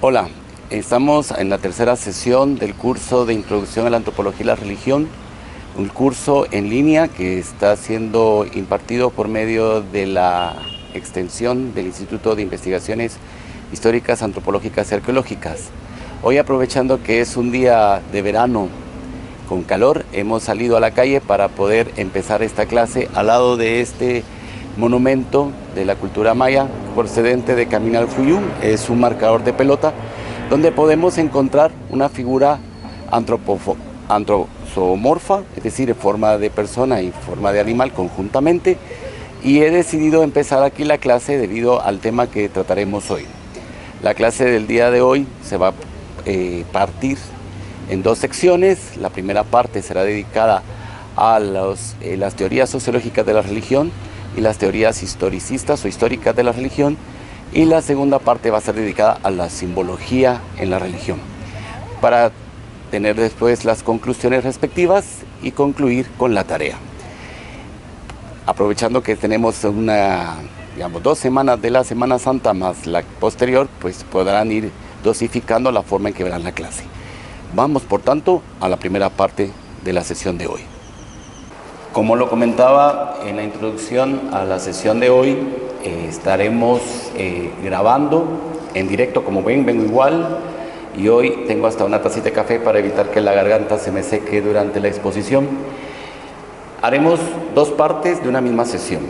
Hola, estamos en la tercera sesión del curso de Introducción a la Antropología y la Religión, un curso en línea que está siendo impartido por medio de la extensión del Instituto de Investigaciones Históricas, Antropológicas y Arqueológicas. Hoy, aprovechando que es un día de verano con calor, hemos salido a la calle para poder empezar esta clase al lado de este monumento de la cultura maya procedente de Caminalfuyú. Es un marcador de pelota donde podemos encontrar una figura antropomorfa, es decir, en forma de persona y forma de animal conjuntamente, y he decidido empezar aquí la clase debido al tema que trataremos hoy. La clase del día de hoy se va a partir en dos secciones. La primera parte será dedicada a las teorías sociológicas de la religión y las teorías historicistas o históricas de la religión, y la segunda parte va a ser dedicada a la simbología en la religión, para tener después las conclusiones respectivas y concluir con la tarea. Aprovechando que tenemos 2 semanas de la Semana Santa más la posterior, pues podrán ir dosificando la forma en que verán la clase. Vamos, por tanto, a la primera parte de la sesión de hoy. Como lo comentaba en la introducción a la sesión de hoy, estaremos grabando en directo. Como ven, vengo igual, y hoy tengo hasta una tacita de café para evitar que la garganta se me seque durante la exposición. Haremos dos partes de una misma sesión.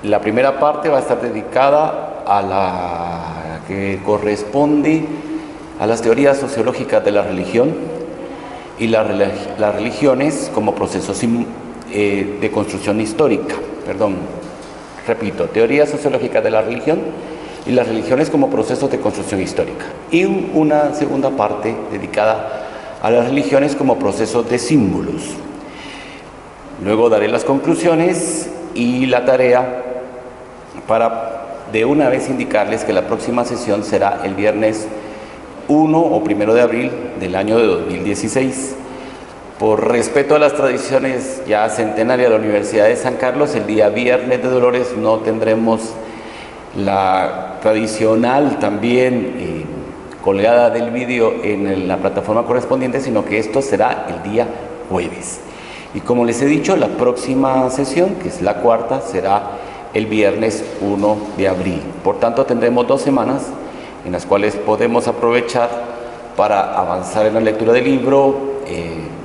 La primera parte va a estar dedicada a la que corresponde a las teorías sociológicas de la religión y las religiones como procesos de construcción histórica. Repito, teorías sociológicas de la religión y las religiones como procesos de construcción histórica. Y una segunda parte dedicada a las religiones como procesos de símbolos. Luego daré las conclusiones y la tarea para de una vez indicarles que la próxima sesión será el viernes 1 o 1 de abril del año de 2016. Por respeto a las tradiciones ya centenarias de la Universidad de San Carlos, el día Viernes de Dolores no tendremos la tradicional también colgada del vídeo en la plataforma correspondiente, sino que esto será el día jueves. Y como les he dicho, la próxima sesión, que es la cuarta, será el viernes 1 de abril. Por tanto, tendremos 2 semanas en las cuales podemos aprovechar para avanzar en la lectura del libro,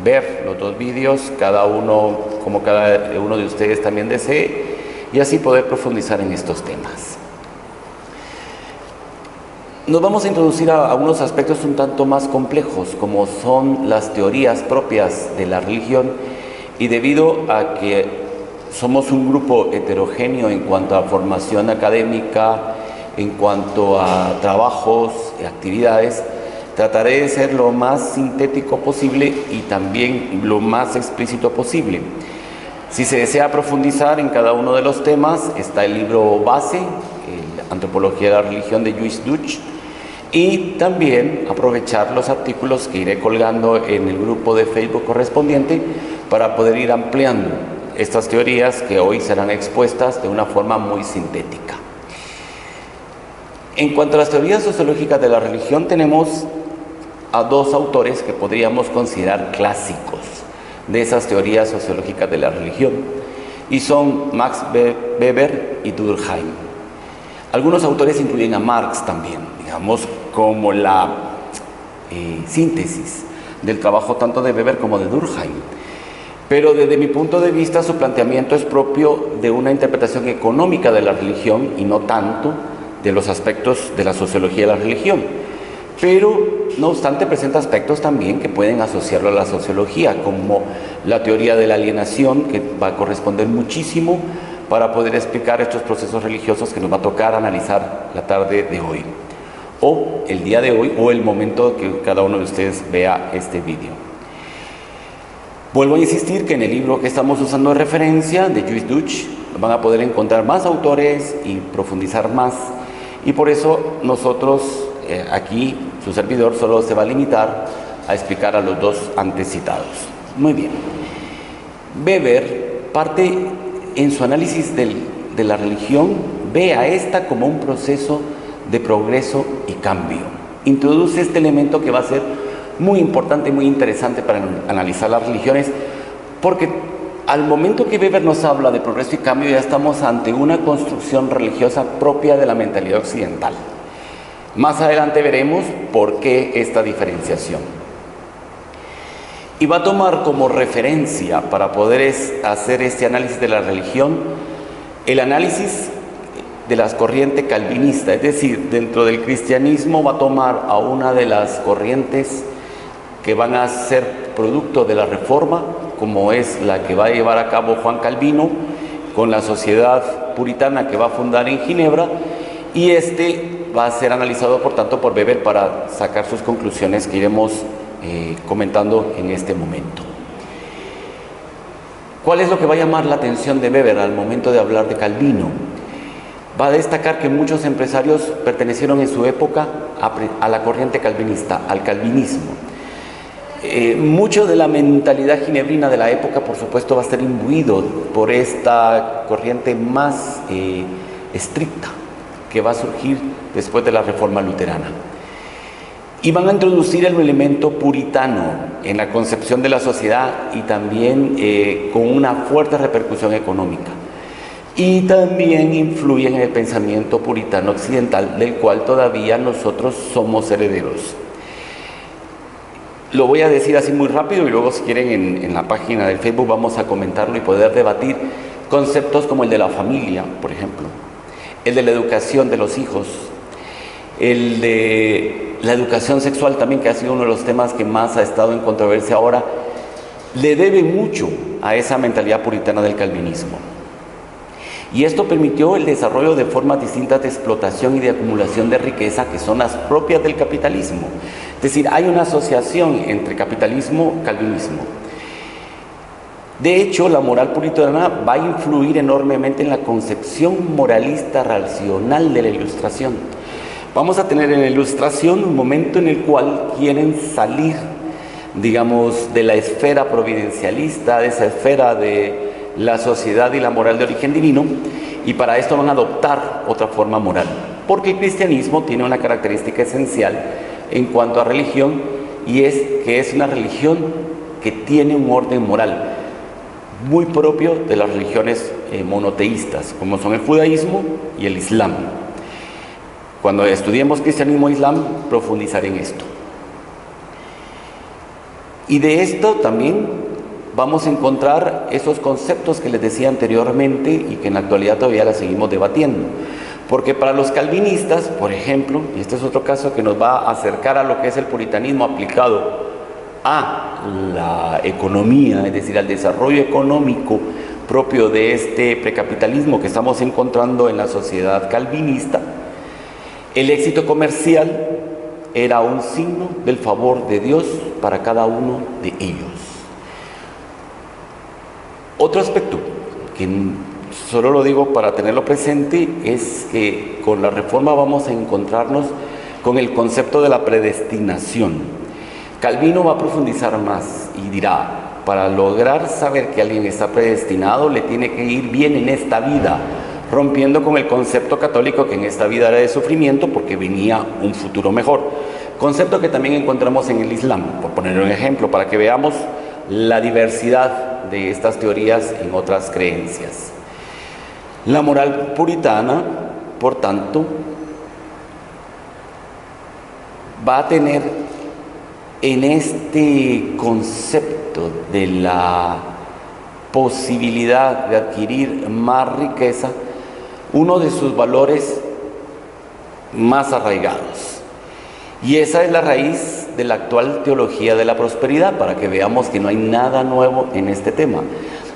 ver los 2 vídeos, cada uno como cada uno de ustedes también desee, y así poder profundizar en estos temas. Nos vamos a introducir a unos aspectos un tanto más complejos, como son las teorías propias de la religión, y debido a que somos un grupo heterogéneo en cuanto a formación académica, en cuanto a trabajos y actividades, trataré de ser lo más sintético posible y también lo más explícito posible. Si se desea profundizar en cada uno de los temas, está el libro base, Antropología de la Religión, de Lluís Duch, y también aprovechar los artículos que iré colgando en el grupo de Facebook correspondiente para poder ir ampliando estas teorías que hoy serán expuestas de una forma muy sintética. En cuanto a las teorías sociológicas de la religión, tenemos a 2 autores que podríamos considerar clásicos de esas teorías sociológicas de la religión, y son Max Weber y Durkheim. Algunos autores incluyen a Marx también, digamos, como la síntesis del trabajo tanto de Weber como de Durkheim. Pero desde mi punto de vista, su planteamiento es propio de una interpretación económica de la religión y no tanto de los aspectos de la sociología de la religión. Pero, no obstante, presenta aspectos también que pueden asociarlo a la sociología, como la teoría de la alienación, que va a corresponder muchísimo para poder explicar estos procesos religiosos que nos va a tocar analizar la tarde de hoy, o el día de hoy, o el momento que cada uno de ustedes vea este vídeo. Vuelvo a insistir que en el libro que estamos usando de referencia, de Lluís Duch, van a poder encontrar más autores y profundizar más, y por eso nosotros aquí, su servidor, solo se va a limitar a explicar a los 2 antes citados. Muy bien. Weber parte en su análisis de la religión, ve a esta como un proceso de progreso y cambio. introduce este elemento que va a ser muy importante y muy interesante para analizar las religiones, porque al momento que Weber nos habla de progreso y cambio, ya estamos ante una construcción religiosa propia de la mentalidad occidental. Más adelante veremos por qué esta diferenciación. Y va a tomar como referencia para poder hacer este análisis de la religión, el análisis de las corrientes calvinistas, es decir, dentro del cristianismo va a tomar a una de las corrientes que van a ser producto de la Reforma, como es la que va a llevar a cabo Juan Calvino con la sociedad puritana que va a fundar en Ginebra, y este va a ser analizado por tanto por Weber para sacar sus conclusiones que iremos comentando en este momento. ¿Cuál es lo que va a llamar la atención de Weber al momento de hablar de Calvino? Va a destacar que muchos empresarios pertenecieron en su época a la corriente calvinista, al calvinismo. Mucho de la mentalidad ginebrina de la época, por supuesto, va a estar imbuido por esta corriente más estricta que va a surgir después de la Reforma luterana. Y van a introducir el elemento puritano en la concepción de la sociedad y también con una fuerte repercusión económica. Y también influyen en el pensamiento puritano occidental, del cual todavía nosotros somos herederos. Lo voy a decir así muy rápido y luego si quieren en la página del Facebook vamos a comentarlo y poder debatir conceptos como el de la familia, por ejemplo, el de la educación de los hijos, el de la educación sexual también, que ha sido uno de los temas que más ha estado en controversia ahora, le debe mucho a esa mentalidad puritana del calvinismo. Y esto permitió el desarrollo de formas distintas de explotación y de acumulación de riqueza que son las propias del capitalismo. Es decir, hay una asociación entre capitalismo y calvinismo. De hecho, la moral puritana va a influir enormemente en la concepción moralista racional de la Ilustración. Vamos a tener en la Ilustración un momento en el cual quieren salir, digamos, de la esfera providencialista, de esa esfera de la sociedad y la moral de origen divino, y para esto van a adoptar otra forma moral, porque el cristianismo tiene una característica esencial en cuanto a religión, y es que es una religión que tiene un orden moral muy propio de las religiones monoteístas, como son el judaísmo y el islam. Cuando estudiemos cristianismo e islam, profundizaré en esto. Y de esto también vamos a encontrar esos conceptos que les decía anteriormente y que en la actualidad todavía la seguimos debatiendo. Porque para los calvinistas, por ejemplo, y este es otro caso que nos va a acercar a lo que es el puritanismo aplicado a la economía, es decir, al desarrollo económico propio de este precapitalismo que estamos encontrando en la sociedad calvinista, el éxito comercial era un signo del favor de Dios para cada uno de ellos. Otro aspecto, que solo lo digo para tenerlo presente, es que con la Reforma vamos a encontrarnos con el concepto de la predestinación. Calvino va a profundizar más y dirá, para lograr saber que alguien está predestinado, le tiene que ir bien en esta vida, rompiendo con el concepto católico que en esta vida era de sufrimiento porque venía un futuro mejor. Concepto que también encontramos en el Islam, por poner un ejemplo, para que veamos la diversidad de estas teorías en otras creencias. La moral puritana, por tanto, va a tener en este concepto de la posibilidad de adquirir más riqueza uno de sus valores más arraigados. Y esa es la raíz de la actual teología de la prosperidad, para que veamos que no hay nada nuevo en este tema.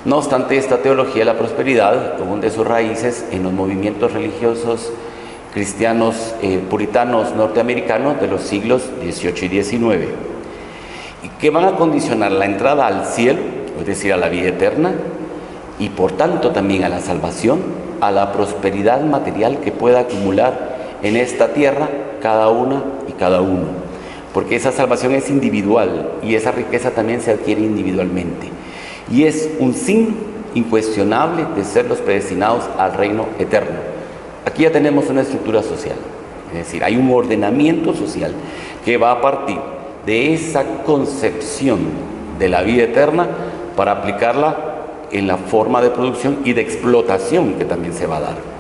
No obstante, esta teología de la prosperidad hunde sus raíces en los movimientos religiosos cristianos puritanos norteamericanos de los siglos XVIII y XIX, y que van a condicionar la entrada al cielo, es decir, a la vida eterna, y por tanto también a la salvación, a la prosperidad material que pueda acumular en esta tierra cada una y cada uno, porque esa salvación es individual y esa riqueza también se adquiere individualmente, y es un signo incuestionable de ser los predestinados al reino eterno. Aquí ya tenemos una estructura social. Es decir, hay un ordenamiento social que va a partir de esa concepción de la vida eterna para aplicarla en la forma de producción y de explotación que también se va a dar.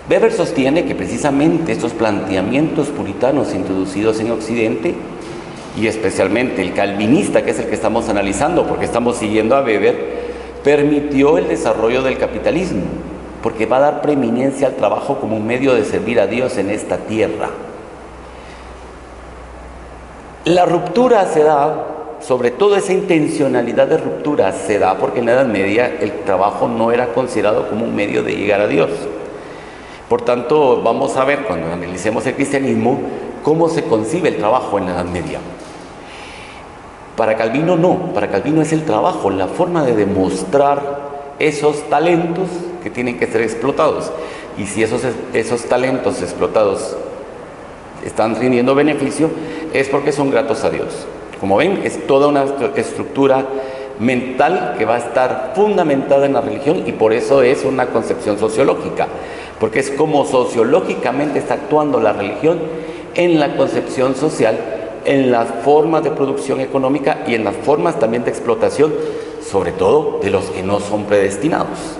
Weber sostiene que precisamente estos planteamientos puritanos introducidos en Occidente, y especialmente el calvinista, que es el que estamos analizando, porque estamos siguiendo a Weber, permitió el desarrollo del capitalismo, porque va a dar preeminencia al trabajo como un medio de servir a Dios en esta tierra. La ruptura se da, sobre todo esa intencionalidad de ruptura se da porque en la Edad Media el trabajo no era considerado como un medio de llegar a Dios. Por tanto, vamos a ver cuando analicemos el cristianismo cómo se concibe el trabajo en la Edad Media. Para Calvino no, para Calvino es el trabajo, la forma de demostrar esos talentos que tienen que ser explotados. Y si esos talentos explotados están rindiendo beneficio, es porque son gratos a Dios. Como ven, es toda una estructura mental que va a estar fundamentada en la religión, y por eso es una concepción sociológica, porque es como sociológicamente está actuando la religión en la concepción social, en las formas de producción económica y en las formas también de explotación, sobre todo de los que no son predestinados.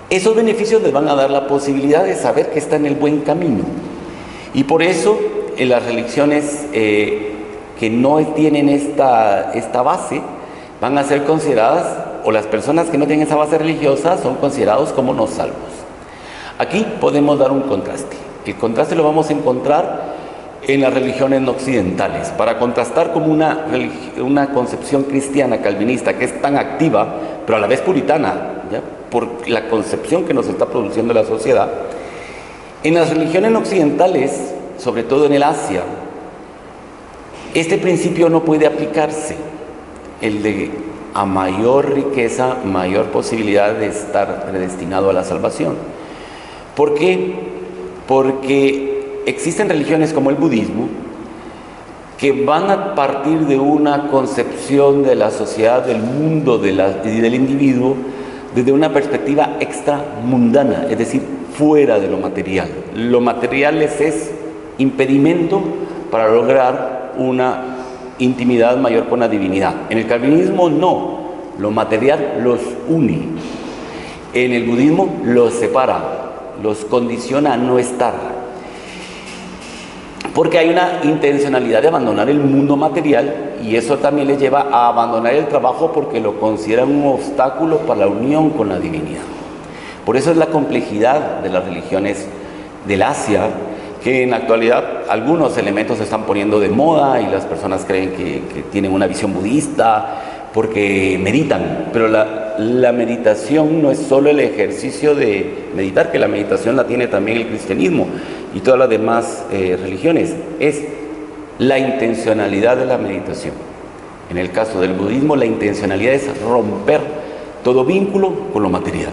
Esos beneficios les van a dar la posibilidad de saber que está en el buen camino, y por eso en las religiones que no tienen esta base van a ser consideradas, o las personas que no tienen esa base religiosa son considerados como no salvos. Aquí podemos dar un contraste. El contraste lo vamos a encontrar en las religiones occidentales, para contrastar como una concepción cristiana calvinista que es tan activa, pero a la vez puritana, ¿ya? Por la concepción que nos está produciendo la sociedad. En las religiones occidentales, sobre todo en el Asia, este principio no puede aplicarse, el de a mayor riqueza, mayor posibilidad de estar predestinado a la salvación. ¿Por qué? Porque existen religiones como el budismo que van a partir de una concepción de la sociedad, del mundo y del individuo desde una perspectiva extramundana, es decir, fuera de lo material. Lo material les es impedimento para lograr una intimidad mayor con la divinidad. En el calvinismo no, lo material los une. En el budismo los separa, los condiciona a no estar. Porque hay una intencionalidad de abandonar el mundo material, y eso también les lleva a abandonar el trabajo porque lo consideran un obstáculo para la unión con la divinidad. Por eso es la complejidad de las religiones del Asia, que en la actualidad algunos elementos se están poniendo de moda y las personas creen que tienen una visión budista porque meditan, pero la meditación no es solo el ejercicio de meditar, que la meditación la tiene también el cristianismo y todas las demás religiones, es la intencionalidad de la meditación. En el caso del budismo, la intencionalidad es romper todo vínculo con lo material.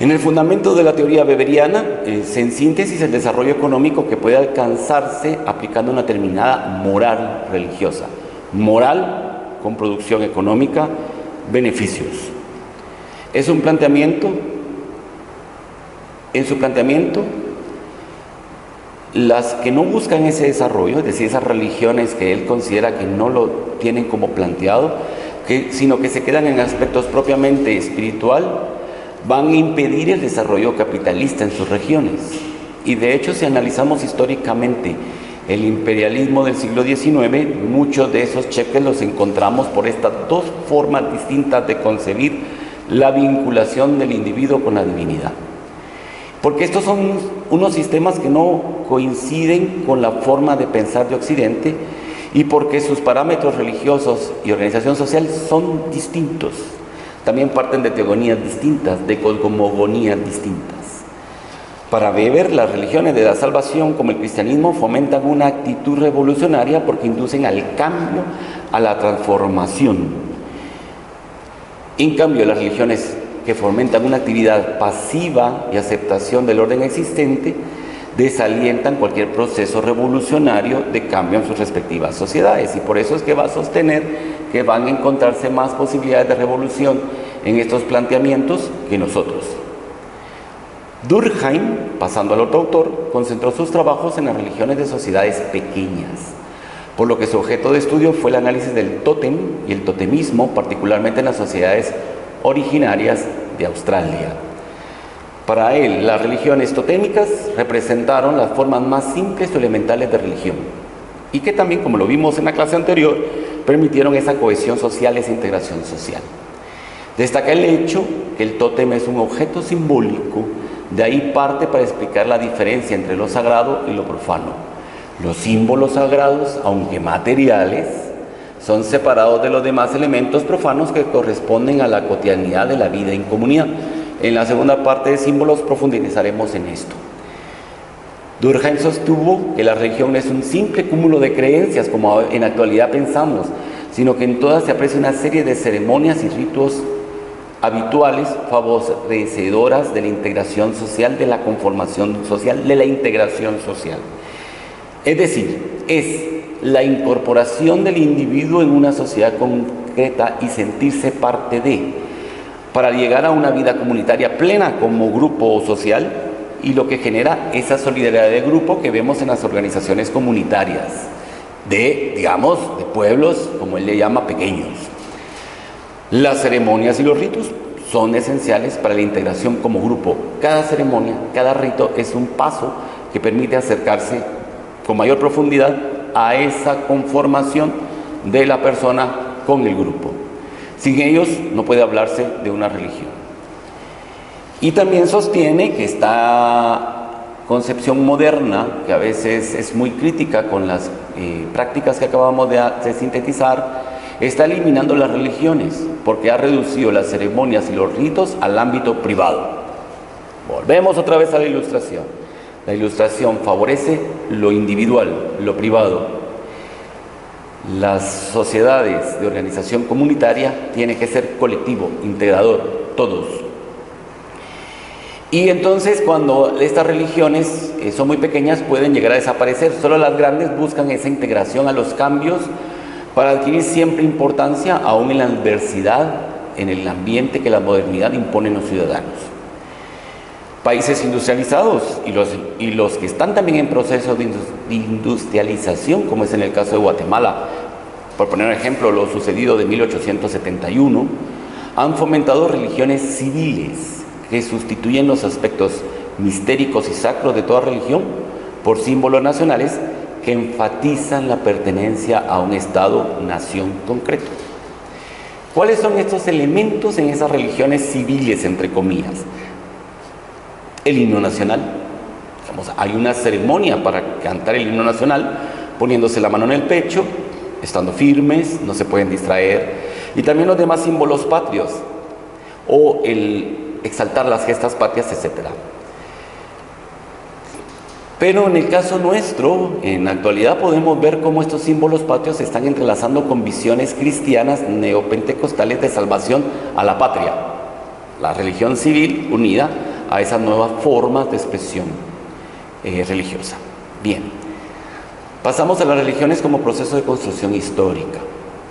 En el fundamento de la teoría weberiana, en síntesis, el desarrollo económico que puede alcanzarse aplicando una determinada moral religiosa. Moral con producción económica, beneficios. Es un planteamiento, en su planteamiento, las que no buscan ese desarrollo, es decir, esas religiones que él considera que no lo tienen como planteado, sino que se quedan en aspectos propiamente espiritual, van a impedir el desarrollo capitalista en sus regiones. Y de hecho, si analizamos históricamente el imperialismo del siglo XIX, muchos de esos cheques los encontramos por estas dos formas distintas de concebir la vinculación del individuo con la divinidad. Porque estos son unos sistemas que no coinciden con la forma de pensar de Occidente, y porque sus parámetros religiosos y organización social son distintos. También parten de teogonías distintas, de cosmogonías distintas. Para Weber, las religiones de la salvación, como el cristianismo, fomentan una actitud revolucionaria porque inducen al cambio, a la transformación. En cambio, las religiones que fomentan una actividad pasiva y aceptación del orden existente, desalientan cualquier proceso revolucionario de cambio en sus respectivas sociedades, y por eso es que va a sostener que van a encontrarse más posibilidades de revolución en estos planteamientos que nosotros. Durkheim, pasando al otro autor, concentró sus trabajos en las religiones de sociedades pequeñas, por lo que su objeto de estudio fue el análisis del tótem y el totemismo, particularmente en las sociedades originarias de Australia. Para él, las religiones totémicas representaron las formas más simples o elementales de religión, y que también, como lo vimos en la clase anterior, permitieron esa cohesión social, esa integración social. Destaca el hecho que el tótem es un objeto simbólico, de ahí parte para explicar la diferencia entre lo sagrado y lo profano. Los símbolos sagrados, aunque materiales, son separados de los demás elementos profanos que corresponden a la cotidianidad de la vida en comunidad. En la segunda parte de símbolos profundizaremos en esto. Durkheim sostuvo que la religión no es un simple cúmulo de creencias, como en la actualidad pensamos, sino que en todas se aprecia una serie de ceremonias y ritos habituales favorecedoras de la integración social, de la conformación social, de la integración social. Es decir, es la incorporación del individuo en una sociedad concreta y sentirse parte de, para llegar a una vida comunitaria plena como grupo social, y lo que genera esa solidaridad de grupo que vemos en las organizaciones comunitarias de, digamos, de pueblos, como él le llama, pequeños. Las ceremonias y los ritos son esenciales para la integración como grupo. Cada ceremonia, cada rito es un paso que permite acercarse con mayor profundidad a esa conformación de la persona con el grupo. Sin ellos no puede hablarse de una religión. Y también sostiene que esta concepción moderna, que a veces es muy crítica con las prácticas que acabamos de sintetizar, está eliminando las religiones porque ha reducido las ceremonias y los ritos al ámbito privado. Volvemos otra vez a la ilustración. La ilustración favorece lo individual, lo privado. Las sociedades de organización comunitaria tienen que ser colectivo, integrador, todos. Y entonces cuando estas religiones son muy pequeñas pueden llegar a desaparecer. Solo las grandes buscan esa integración a los cambios para adquirir siempre importancia, aún en la adversidad, en el ambiente que la modernidad impone en los ciudadanos. Países industrializados y los que están también en proceso de industrialización, como es en el caso de Guatemala, por poner un ejemplo, lo sucedido de 1871, han fomentado religiones civiles que sustituyen los aspectos mistéricos y sacros de toda religión por símbolos nacionales que enfatizan la pertenencia a un Estado-nación concreto. ¿Cuáles son estos elementos en esas religiones civiles, entre comillas? El himno nacional. Digamos, hay una ceremonia para cantar el himno nacional, poniéndose la mano en el pecho, estando firmes, no se pueden distraer, y también los demás símbolos patrios, o el exaltar las gestas patrias, etc. Pero en el caso nuestro, en la actualidad podemos ver cómo estos símbolos patrios se están entrelazando con visiones cristianas neopentecostales de salvación a la patria, la religión civil unida a esas nuevas formas de expresión religiosa. Bien, pasamos a las religiones como proceso de construcción histórica.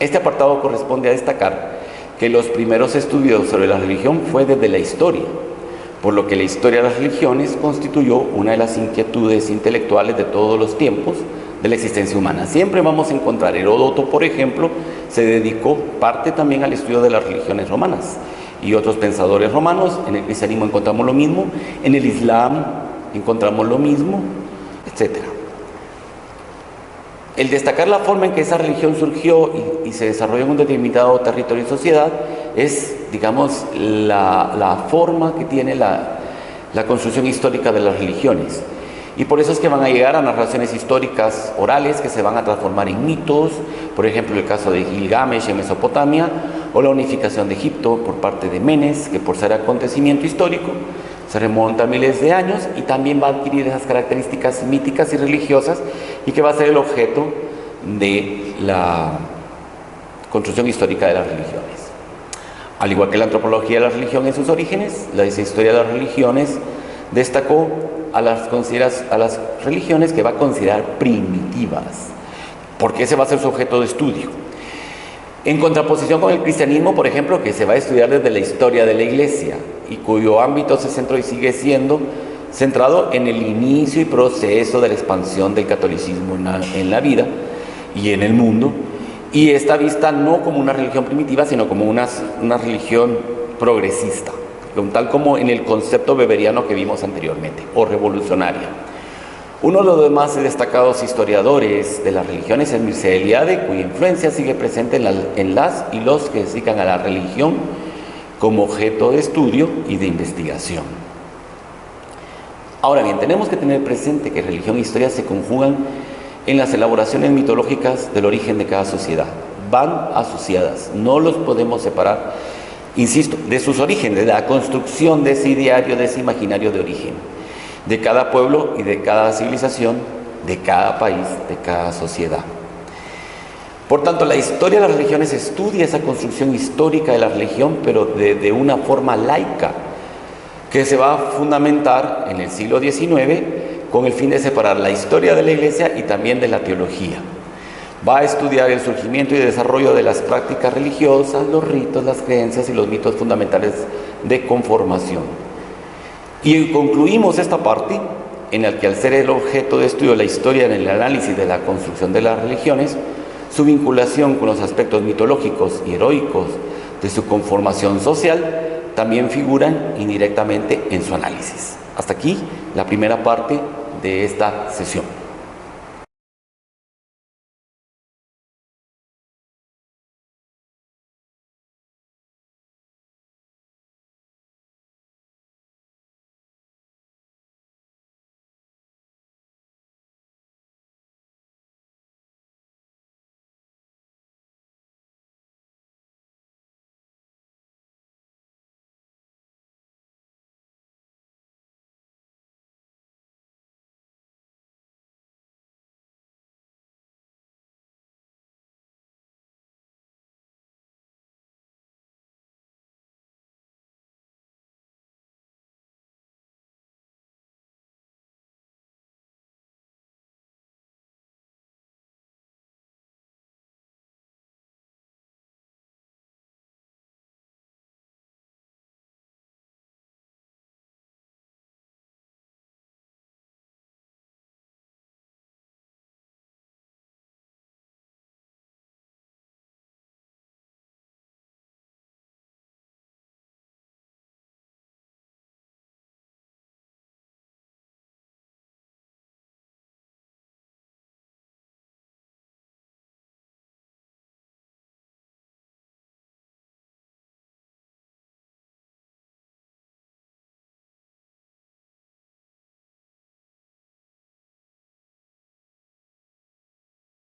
Este apartado corresponde a destacar que los primeros estudios sobre la religión fue desde la historia, por lo que la historia de las religiones constituyó una de las inquietudes intelectuales de todos los tiempos de la existencia humana. Siempre vamos a encontrar, Heródoto, por ejemplo, se dedicó parte también al estudio de las religiones romanas, y otros pensadores romanos. En el cristianismo encontramos lo mismo, en el islam encontramos lo mismo, etc. El destacar la forma en que esa religión surgió y se desarrolló en un determinado territorio y sociedad es, digamos, la forma que tiene la construcción histórica de las religiones. Y por eso es que van a llegar a narraciones históricas orales que se van a transformar en mitos, por ejemplo el caso de Gilgamesh en Mesopotamia, o la unificación de Egipto por parte de Menes, que por ser acontecimiento histórico se remonta a miles de años y también va a adquirir esas características míticas y religiosas, y que va a ser el objeto de la construcción histórica de las religiones. Al igual que la antropología de la religión en sus orígenes, la historia de las religiones destacó a las religiones que va a considerar primitivas, porque ese va a ser su objeto de estudio. En contraposición con el cristianismo, por ejemplo, que se va a estudiar desde la historia de la Iglesia y cuyo ámbito se centró y sigue siendo centrado en el inicio y proceso de la expansión del catolicismo en la vida y en el mundo, y está vista no como una religión primitiva, sino como una religión progresista, tal como en el concepto weberiano que vimos anteriormente, o revolucionaria. Uno de los más destacados historiadores de las religiones es Mircea Eliade, cuya influencia sigue presente en las y los que se dedican a la religión como objeto de estudio y de investigación. Ahora bien, tenemos que tener presente que religión e historia se conjugan en las elaboraciones mitológicas del origen de cada sociedad. Van asociadas, no los podemos separar, insisto, de sus orígenes, de la construcción de ese ideario, de ese imaginario de origen, de cada pueblo y de cada civilización, de cada país, de cada sociedad. Por tanto, la historia de las religiones estudia esa construcción histórica de la religión, pero de una forma laica, que se va a fundamentar en el siglo XIX con el fin de separar la historia de la Iglesia y también de la teología. Va a estudiar el surgimiento y desarrollo de las prácticas religiosas, los ritos, las creencias y los mitos fundamentales de conformación. Y concluimos esta parte en la que, al ser el objeto de estudio la historia en el análisis de la construcción de las religiones, su vinculación con los aspectos mitológicos y heroicos de su conformación social también figuran indirectamente en su análisis. Hasta aquí la primera parte de esta sesión.